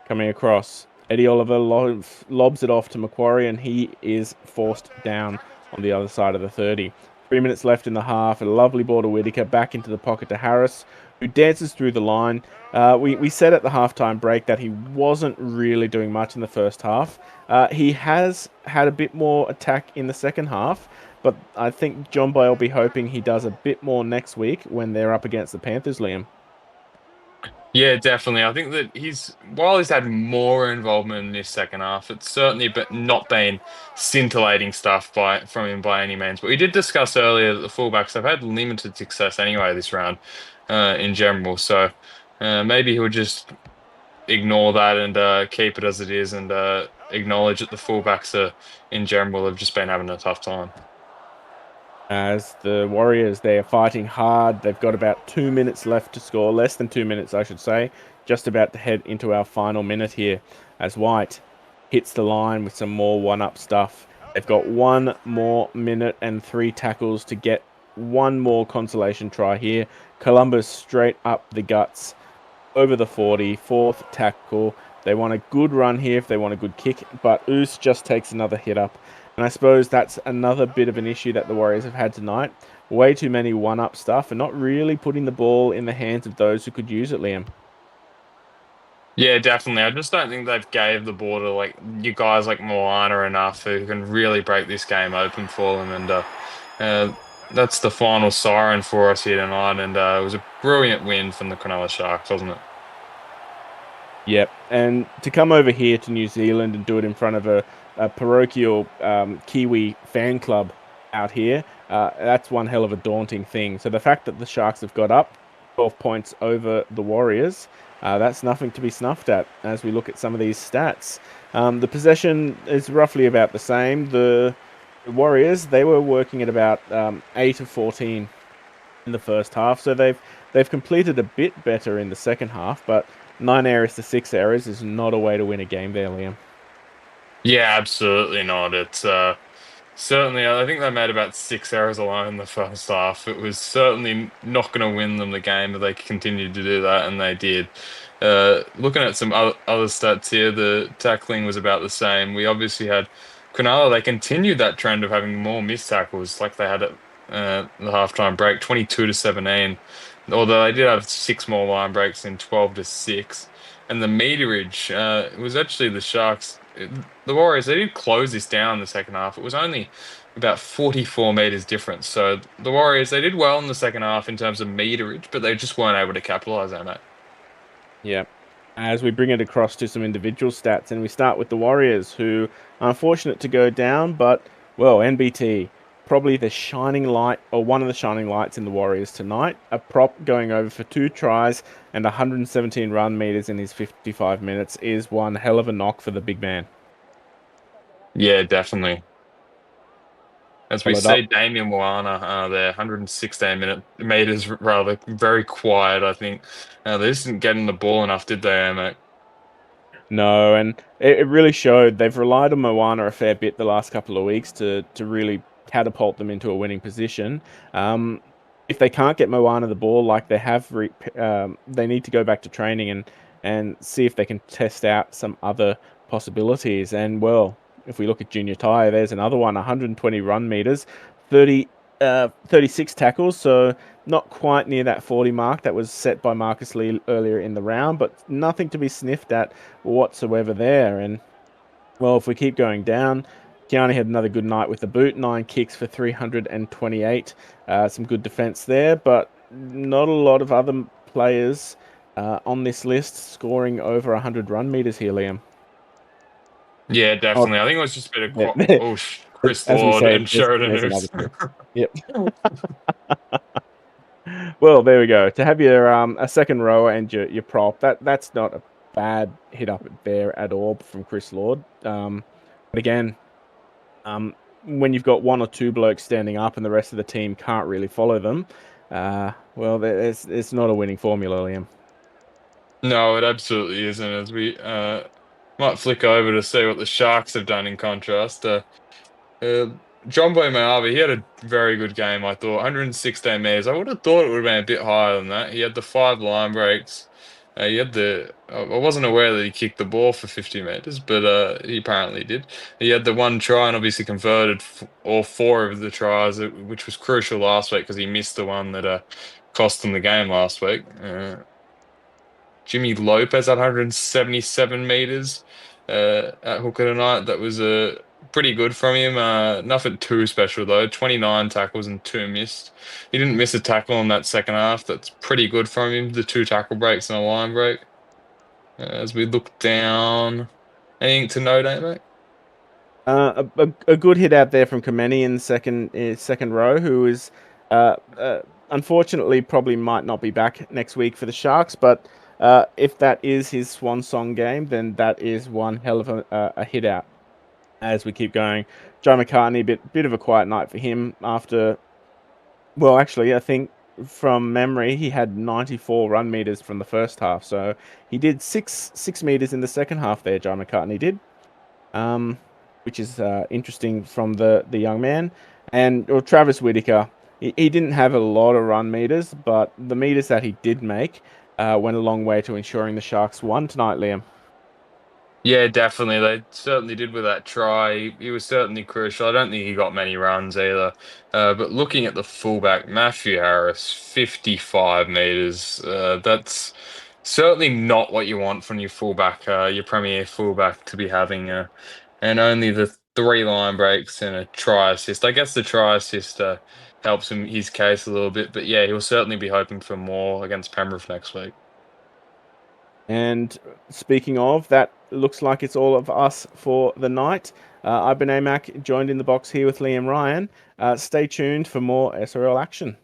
Coming across. Eddie Oliver lobs it off to Macquarie, and he is forced down on the other side of the 30. 3 minutes left in the half. A lovely ball to Whitaker. Back into the pocket to Harris, who dances through the line. We said at the halftime break that he wasn't really doing much in the first half. He has had a bit more attack in the second half, but I think John Boy will be hoping he does a bit more next week when they're up against the Panthers, Liam. Yeah, definitely. I think that while he's had more involvement in this second half, it's certainly but not been scintillating stuff from him by any means. But we did discuss earlier that the fullbacks have had limited success anyway this round, in general. So maybe he'll just ignore that and keep it as it is, and acknowledge that the fullbacks in general have just been having a tough time. As the Warriors, they are fighting hard. They've got about 2 minutes left to score, less than 2 minutes, I should say. Just about to head into our final minute here as White hits the line with some more one-up stuff. They've got 1 more minute and 3 tackles to get one more consolation try here. Columbus straight up the guts over the 40, fourth tackle. They want a good run here if they want a good kick, but Oos just takes another hit up. And I suppose that's another bit of an issue that the Warriors have had tonight. Way too many one-up stuff and not really putting the ball in the hands of those who could use it, Liam. Yeah, definitely. I just don't think they've gave the ball to like you guys like Moana enough who can really break this game open for them, and uh, that's the final siren for us here tonight. And it was a brilliant win from the Cronulla Sharks, wasn't it? Yep, and to come over here to New Zealand and do it in front of a parochial Kiwi fan club out here, that's one hell of a daunting thing. So the fact that the Sharks have got up 12 points over the Warriors, that's nothing to be snuffed at as we look at some of these stats. The possession is roughly about the same. The Warriors, they were working at about 8 of 14 in the first half, so they've completed a bit better in the second half, but 9 errors to 6 errors is not a way to win a game there, Liam. Yeah, absolutely not. It's certainly, I think they made about 6 errors alone in the first half. It was certainly not going to win them the game, but they continued to do that, and they did. Looking at some other stats here, the tackling was about the same. We obviously had Cronulla, they continued that trend of having more missed tackles, like they had the halftime break, 22-17. Although they did have six more line breaks in 12-6. And the meterage, it was actually the Sharks. The Warriors, they did close this down in the second half. It was only about 44 meters difference. So the Warriors, they did well in the second half in terms of meterage, but they just weren't able to capitalize on it. Yeah. As we bring it across to some individual stats, and we start with the Warriors, who are unfortunate to go down, but, well, NBT, probably the shining light, or one of the shining lights in the Warriors tonight. A prop going over for 2 tries and 117 run meters in his 55 minutes is one hell of a knock for the big man. Yeah, definitely. As we Followed up. see, Damian Moana, there, 116 meters, rather, very quiet, I think. They just didn't get in the ball enough, did they, mate? No, and it really showed. They've relied on Moana a fair bit the last couple of weeks to really catapult them into a winning position. If they can't get Moana the ball like they have, they need to go back to training and see if they can test out some other possibilities. And, well, if we look at Junior Ty, there's another one, 120 run meters, 36 tackles, so not quite near that 40 mark that was set by Marcus Lee earlier in the round, but nothing to be sniffed at whatsoever there. And, well, if we keep going down, Kiani had another good night with the boot, 9 kicks for 328. Some good defense there, but not a lot of other players on this list scoring over 100 run meters here, Liam. Yeah, Oh, definitely. I think it was just a bit of there, Chris as we Lord say, and Sheridan there's another Hoofs. two. Yep. Well, there we go. To have your a second rower and your prop, that's not a bad hit up there at all from Chris Lord. But again, when you've got one or two blokes standing up and the rest of the team can't really follow them, well, it's not a winning formula, Liam. No, it absolutely isn't. As we might flick over to see what the Sharks have done in contrast. Uh, John Boy Maavi, he had a very good game, I thought. 116 meters. I would have thought it would have been a bit higher than that. He had the 5 line breaks. He had I wasn't aware that he kicked the ball for 50 meters, but he apparently did. He had the one try and obviously converted f all 4 of the tries, which was crucial last week because he missed the one that cost him the game last week. Jimmy Lopez at 177 meters at hooker tonight. That was pretty good from him. Nothing too special though. 29 tackles and 2 missed. He didn't miss a tackle in that second half. That's pretty good from him. The 2 tackle breaks and a line break. As we look down, anything to note, mate? A good hit out there from Kameni in second row, who is unfortunately probably might not be back next week for the Sharks. But if that is his swan song game, then that is one hell of a hit out. As we keep going, Joe McCartney, bit of a quiet night for him after. Well, actually, I think from memory he had 94 run meters from the first half, so he did six meters in the second half there. Joe McCartney did. Um, which is interesting from the young man. And Travis Whitaker, he didn't have a lot of run meters, but the meters that he did make went a long way to ensuring the Sharks won tonight, Liam. Yeah, definitely. They certainly did with that try. He was certainly crucial. I don't think he got many runs either. But looking at the fullback, Matthew Harris, 55 meters. That's certainly not what you want from your fullback, your premier fullback to be having. And only the 3 line breaks and a try assist. I guess the try assist helps him his case a little bit. But yeah, he'll certainly be hoping for more against Penrith next week. And speaking of, that looks like it's all of us for the night. I've been AMAC, joined in the box here with Liam Ryan. Stay tuned for more SRL action.